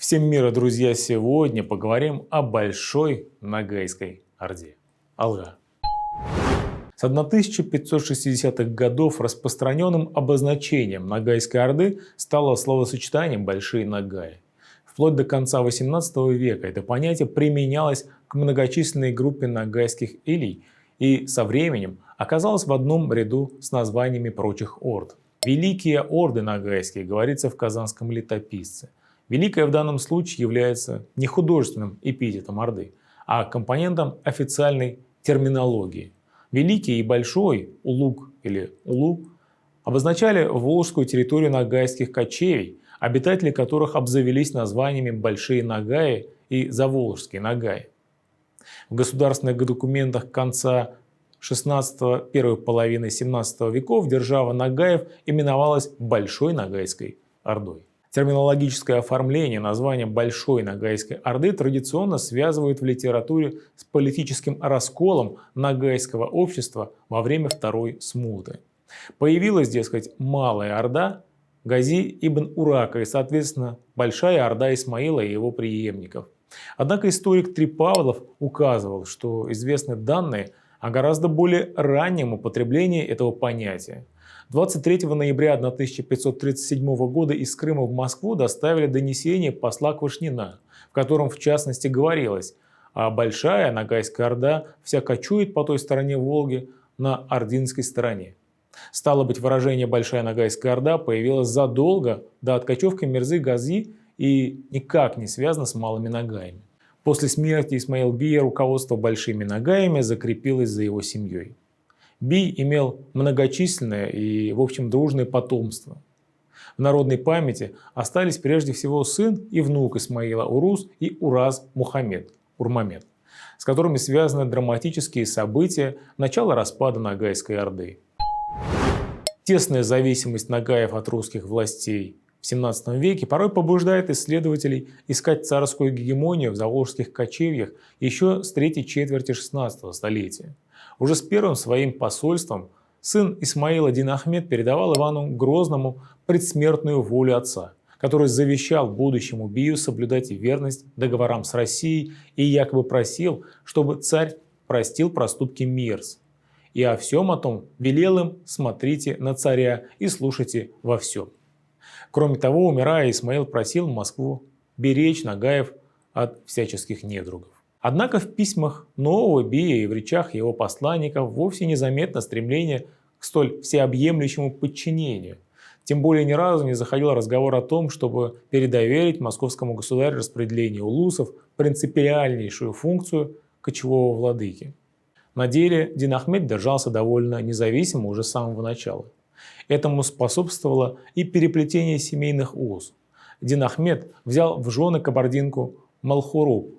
Всем мира, друзья! Сегодня поговорим о Большой Ногайской Орде. Алга. С 1560-х годов распространенным обозначением Ногайской Орды стало словосочетание «Большие Ногаи». Вплоть до конца XVIII века это понятие применялось к многочисленной группе ногайских илей и со временем оказалось в одном ряду с названиями прочих орд. Великие орды ногайские, говорится в Казанском летописце. Великая в данном случае является не художественным эпитетом Орды, а компонентом официальной терминологии. Великий и Большой, Улуг или Улу, обозначали волжскую территорию ногайских кочевий, обитатели которых обзавелись названиями Большие Ногаи и Заволжские Ногаи. В государственных документах конца XVI – первой половины XVII веков держава Ногаев именовалась Большой Ногайской Ордой. Терминологическое оформление названия Большой Ногайской Орды традиционно связывают в литературе с политическим расколом ногайского общества во время Второй Смуты. Появилась, дескать, Малая Орда Гази ибн Урака и, соответственно, Большая Орда Исмаила и его преемников. Однако историк Трипавлов указывал, что известны данные о гораздо более раннем употреблении этого понятия. 23 ноября 1537 года из Крыма в Москву доставили донесение посла Квашнина, в котором в частности говорилось: а Большая Ногайская Орда вся кочует по той стороне Волги на ордынской стороне. Стало быть, выражение «Большая Ногайская Орда» появилось задолго до откочевки Мирзы Гази и никак не связано с Малыми Ногаями. После смерти Исмаил Бия руководство Большими Ногаями закрепилось за его семьей. Бий имел многочисленное и, в общем, дружное потомство. В народной памяти остались прежде всего сын и внук Исмаила Урус и Ураз Мухаммед, Урмамед, с которыми связаны драматические события начала распада Ногайской Орды. Тесная зависимость Ногаев от русских властей в XVII веке порой побуждает исследователей искать царскую гегемонию в заволжских кочевьях еще с третьей четверти XVI столетия. Уже с первым своим посольством сын Исмаила Динахмед передавал Ивану Грозному предсмертную волю отца, который завещал будущему Бию соблюдать верность договорам с Россией и якобы просил, чтобы царь простил проступки Мирз. И о всем о том велел им: смотрите на царя и слушайте во всем. Кроме того, умирая, Исмаил просил Москву беречь Ногаев от всяческих недругов. Однако в письмах нового Бия и в речах его посланников вовсе незаметно стремление к столь всеобъемлющему подчинению. Тем более ни разу не заходил разговор о том, чтобы передоверить московскому государю распределение улусов, принципиальнейшую функцию кочевого владыки. На деле Динахмед держался довольно независимо уже с самого начала. Этому способствовало и переплетение семейных уз. Динахмед взял в жены кабардинку Малхуруб,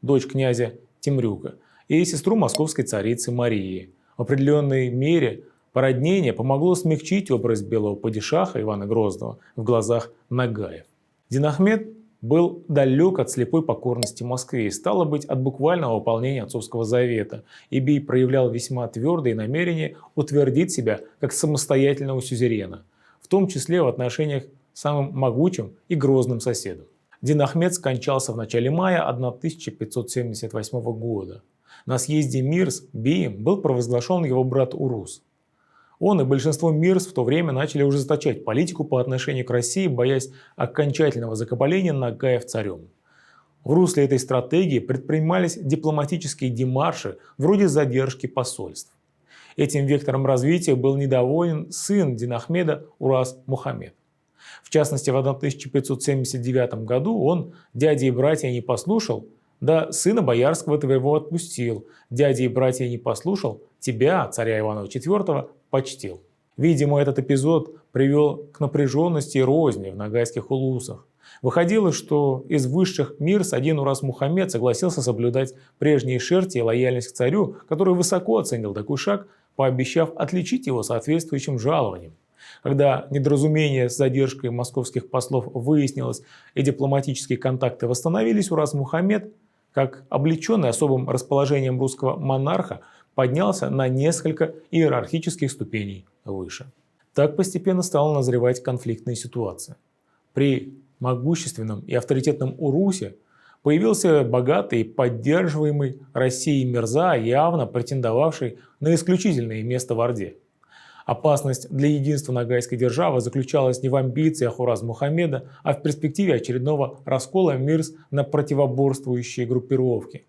дочь князя Темрюка, и сестру московской царицы Марии. В определенной мере породнение помогло смягчить образ белого падишаха Ивана Грозного в глазах Ногаев. Динахмед был далек от слепой покорности Москве и, стало быть, от буквального выполнения отцовского завета, и Бий проявлял весьма твердые намерения утвердить себя как самостоятельного сюзерена, в том числе в отношениях с самым могучим и грозным соседом. Динахмед скончался в начале мая 1578 года. На съезде Мирз Бием был провозглашен его брат Урус. Он и большинство Мирз в то время начали ужесточать политику по отношению к России, боясь окончательного закабаления Ногаев царем. В русле этой стратегии предпринимались дипломатические демарши вроде задержки посольств. Этим вектором развития был недоволен сын Динахмеда Ураз Мухаммед. В частности, в 1579 году он дяди и братья не послушал, да сына боярского твоего отпустил, дяди и братья не послушал, тебя, царя Ивана IV, почтил. Видимо, этот эпизод привел к напряженности и розни в ногайских улусах. Выходило, что из высших Мирз один Ураз Мухаммед согласился соблюдать прежние шерти и лояльность к царю, который высоко оценил такой шаг, пообещав отличить его соответствующим жалованием. Когда недоразумение с задержкой московских послов выяснилось и дипломатические контакты восстановились, Ураз Мухаммед, как облеченный особым расположением русского монарха, поднялся на несколько иерархических ступеней выше. Так постепенно стала назревать конфликтная ситуация. При могущественном и авторитетном Урусе появился богатый и поддерживаемый Россией Мирза, явно претендовавший на исключительное место в Орде. Опасность для единства ногайской державы заключалась не в амбициях Ураз-Мухаммеда, а в перспективе очередного раскола Мирз на противоборствующие группировки.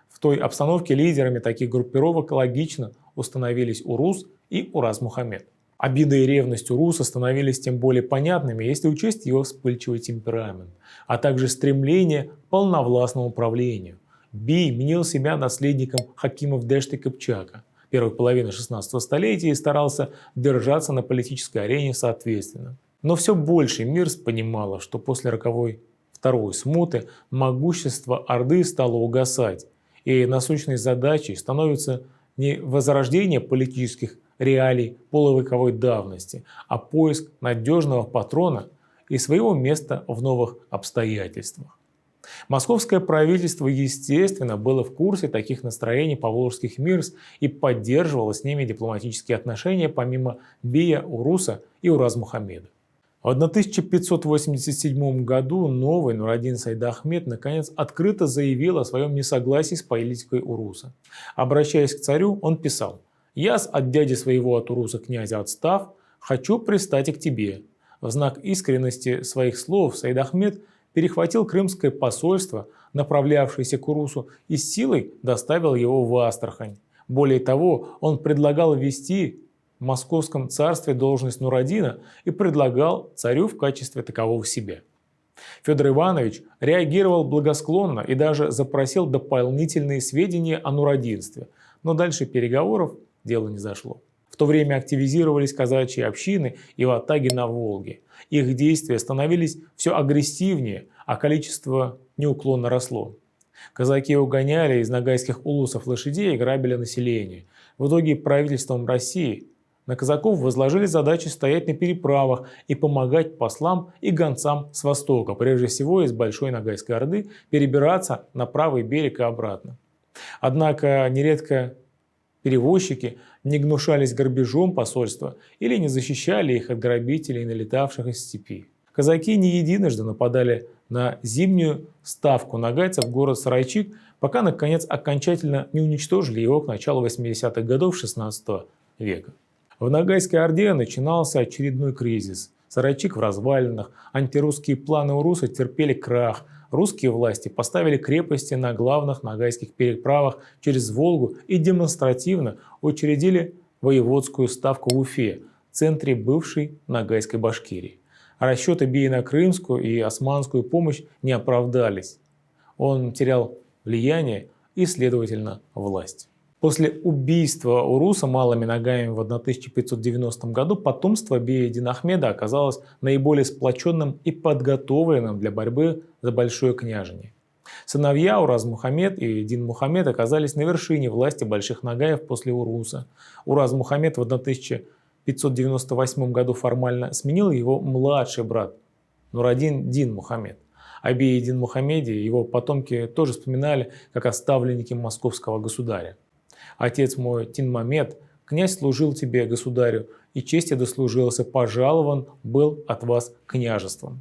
В той обстановке лидерами таких группировок логично установились Урус и Ураз-Мухаммед. Обида и ревность Уруса становились тем более понятными, если учесть его вспыльчивый темперамент, а также стремление к полновластному правлению. Бей мнил себя наследником Хакимов Дэшты Кыпчака первой половины 16 столетия и старался держаться на политической арене соответственно. Но все больше Мирз понимала, что после роковой второй смуты могущество Орды стало угасать, и насущной задачей становится не возрождение политических реалий полувековой давности, а поиск надежного патрона и своего места в новых обстоятельствах. Московское правительство, естественно, было в курсе таких настроений поволжских Мирз и поддерживало с ними дипломатические отношения помимо Бея Уруса и Ураз-Мухаммеда. В 1587 году новый Нураддин Сайд Ахмед наконец открыто заявил о своем несогласии с политикой Уруса. Обращаясь к царю, он писал: «Я от дяди своего от Уруса князя отстав, хочу пристать и к тебе». В знак искренности своих слов Сайд Ахмед перехватил крымское посольство, направлявшееся к Урусу, и с силой доставил его в Астрахань. Более того, он предлагал ввести в Московском царстве должность Нураддина и предлагал царю в качестве такового себя. Федор Иванович реагировал благосклонно и даже запросил дополнительные сведения о нураддинстве, но дальше переговоров дело не зашло. В то время активизировались казачьи общины и ватаги на Волге. Их действия становились все агрессивнее, а количество неуклонно росло. Казаки угоняли из ногайских улусов лошадей и грабили население. В итоге правительством России на казаков возложили задачу стоять на переправах и помогать послам и гонцам с востока, прежде всего из Большой Ногайской Орды, перебираться на правый берег и обратно. Однако нередко перевозчики не гнушались грабежом посольства или не защищали их от грабителей, налетавших из степи. Казаки не единожды нападали на зимнюю ставку нагайцев в город Сарайчик, пока наконец окончательно не уничтожили его к началу 80-х годов XVI века. В Ногайской Орде начинался очередной кризис. Сарайчик в развалинах, антирусские планы Уруса терпели крах. Русские власти поставили крепости на главных ногайских переправах через Волгу и демонстративно учредили воеводскую ставку в Уфе, центре бывшей Ногайской Башкирии. Расчеты Бея на крымскую и османскую помощь не оправдались. Он терял влияние и, следовательно, власть. После убийства Уруса малыми ногами в 1590 году потомство Бея Дин Ахмеда оказалось наиболее сплоченным и подготовленным для борьбы за большое княжение. Сыновья Ураз-Мухаммед и Дин Мухаммед оказались на вершине власти больших нагаев после Уруса. Ураз-Мухаммед в 1598 году формально сменил его младший брат Нураддин Дин Мухаммед. О Бее Дин Мухаммеде его потомки тоже вспоминали как о ставленнике московского государя. «Отец мой Тинмамед, князь служил тебе, государю, и чести дослужился, пожалован был от вас княжеством».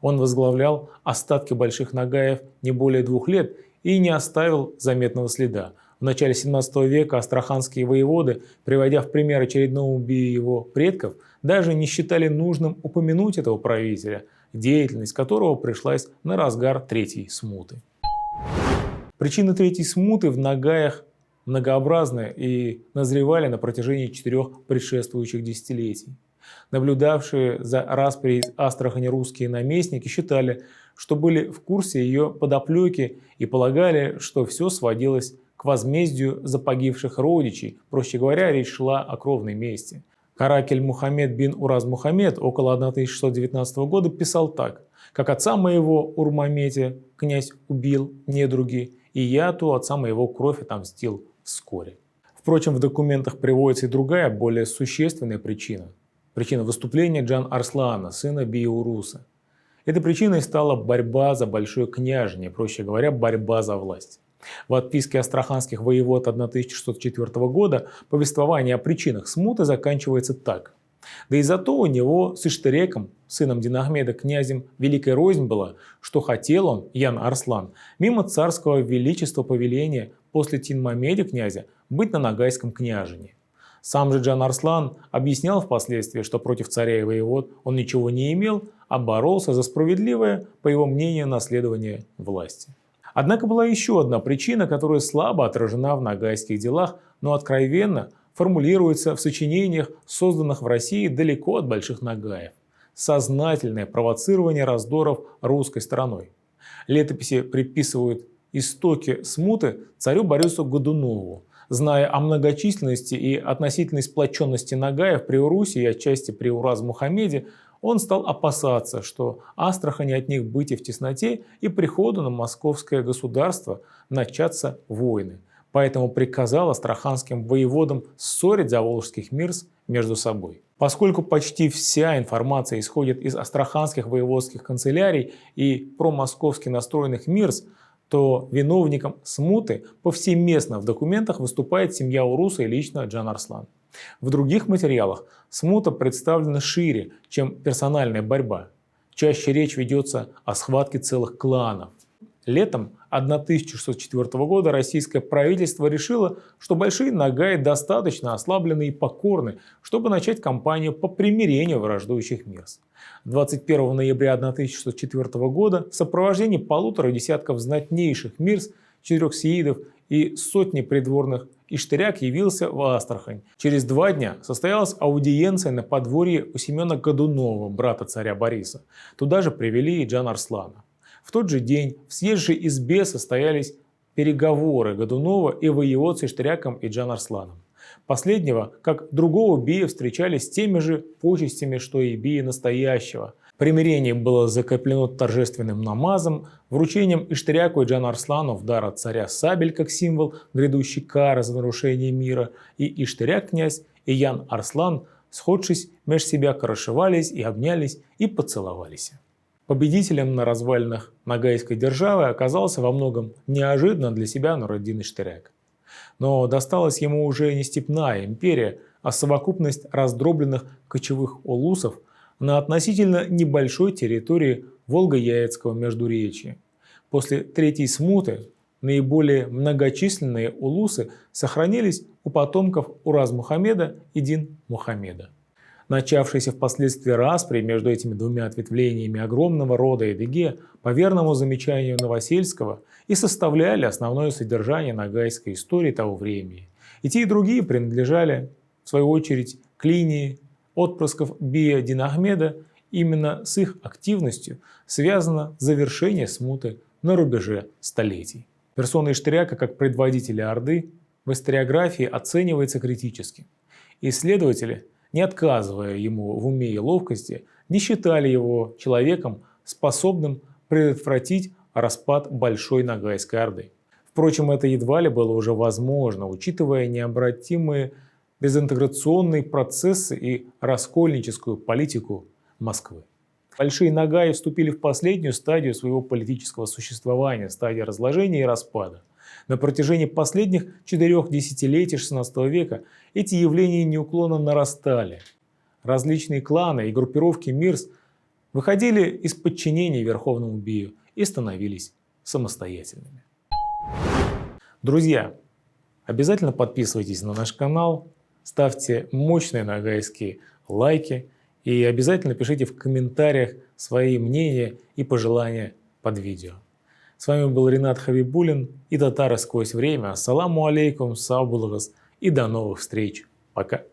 Он возглавлял остатки больших нагаев не более 2 лет и не оставил заметного следа. В начале 17 века астраханские воеводы, приводя в пример очередного убийства его предков, даже не считали нужным упомянуть этого правителя, деятельность которого пришлась на разгар Третьей смуты. Причины Третьей смуты в нагаях многообразны и назревали на протяжении 4 предшествующих десятилетий. Наблюдавшие за распрей Астрахани русские наместники считали, что были в курсе ее подоплеки и полагали, что все сводилось к возмездию за погибших родичей, проще говоря, речь шла о кровной мести. Каракель Мухаммед бин Ураз-Мухаммед около 1619 года писал так: «Как отца моего Урмамете князь убил недруги, и я ту отца моего кровь отомстил вскоре». Впрочем, в документах приводится и другая, более существенная причина. Причина выступления Джан Арслана, сына Бея Уруса. Этой причиной стала борьба за большое княжение, проще говоря, борьба за власть. В отписке астраханских воевод 1604 года повествование о причинах смуты заканчивается так. Да и зато у него с Иштыреком, сыном Динахмеда, князем Великой рознь была, что хотел он, Ян Арслан, мимо царского величества повеления после Тинмамеди князя быть на Ногайском княжении. Сам же Джан Арслан объяснял впоследствии, что против царя и воевод он ничего не имел, а боролся за справедливое, по его мнению, наследование власти. Однако была еще одна причина, которая слабо отражена в ногайских делах, но откровенно формулируется в сочинениях, созданных в России далеко от больших нагаев. Сознательное провоцирование раздоров русской стороной. Летописи приписывают истоки смуты царю Борису Годунову. Зная о многочисленности и относительной сплоченности нагаев при Урусе и отчасти при Ураз-Мухаммеде, он стал опасаться, что Астрахани от них быть и в тесноте, и приходу на московское государство начаться войны. Поэтому приказал астраханским воеводам ссорить заволжских мирс между собой. Поскольку почти вся информация исходит из астраханских воеводских канцелярий и промосковски настроенных мирс, то виновником смуты повсеместно в документах выступает семья Уруса и лично Джан Арслан. В других материалах смута представлена шире, чем персональная борьба. Чаще речь ведется о схватке целых кланов. Летом 1604 года российское правительство решило, что большие нагаи достаточно ослаблены и покорны, чтобы начать кампанию по примирению враждующих мирс. 21 ноября 1604 года в сопровождении полутора десятков знатнейших мирс, 4 сеидов и сотни придворных Иштыряк явился в Астрахань. Через 2 дня состоялась аудиенция на подворье у Семена Годунова, брата царя Бориса. Туда же привели и Джан Арслана. В тот же день в съезжей избе состоялись переговоры Годунова и воевод с Иштыряком и Джан Арсланом. Последнего, как другого бия, встречали с теми же почестями, что и бия настоящего. Примирение было закреплено торжественным намазом, вручением Иштыряку и Джан Арслану в дар от царя сабель как символ грядущей кары за нарушение мира, и Иштыряк князь и Ян Арслан, сходшись, меж себя корошевались и обнялись и поцеловались. Победителем на развалинах ногайской державы оказался во многом неожиданно для себя Нураддин Иштыряк. Но досталась ему уже не степная империя, а совокупность раздробленных кочевых улусов на относительно небольшой территории Волго-Яицкого междуречья. После Третьей смуты наиболее многочисленные улусы сохранились у потомков Ураз-Мухаммеда и Дин-Мухаммеда. Начавшиеся впоследствии распри между этими двумя ответвлениями огромного рода Эдыге, по верному замечанию Новосельского, и составляли основное содержание ногайской истории того времени. И те, и другие принадлежали, в свою очередь, к линии отпрысков Бия Динахмеда. Именно с их активностью связано завершение смуты на рубеже столетий. Персона Иштыряка как предводителя Орды в историографии оценивается критически. Исследователи, не отказывая ему в уме и ловкости, не считали его человеком, способным предотвратить распад Большой Ногайской Орды. Впрочем, это едва ли было уже возможно, учитывая необратимые дезинтеграционные процессы и раскольническую политику Москвы. Большие нагаи вступили в последнюю стадию своего политического существования, стадию разложения и распада. На протяжении последних 4 десятилетий XVI века эти явления неуклонно нарастали. Различные кланы и группировки мирс выходили из подчинения Верховному Бию и становились самостоятельными. Друзья, обязательно подписывайтесь на наш канал, ставьте мощные ногайские лайки и обязательно пишите в комментариях свои мнения и пожелания под видео. С вами был Ринат Хабибуллин и Татары сквозь время. Ассаламу алейкум, сау булгас и до новых встреч. Пока.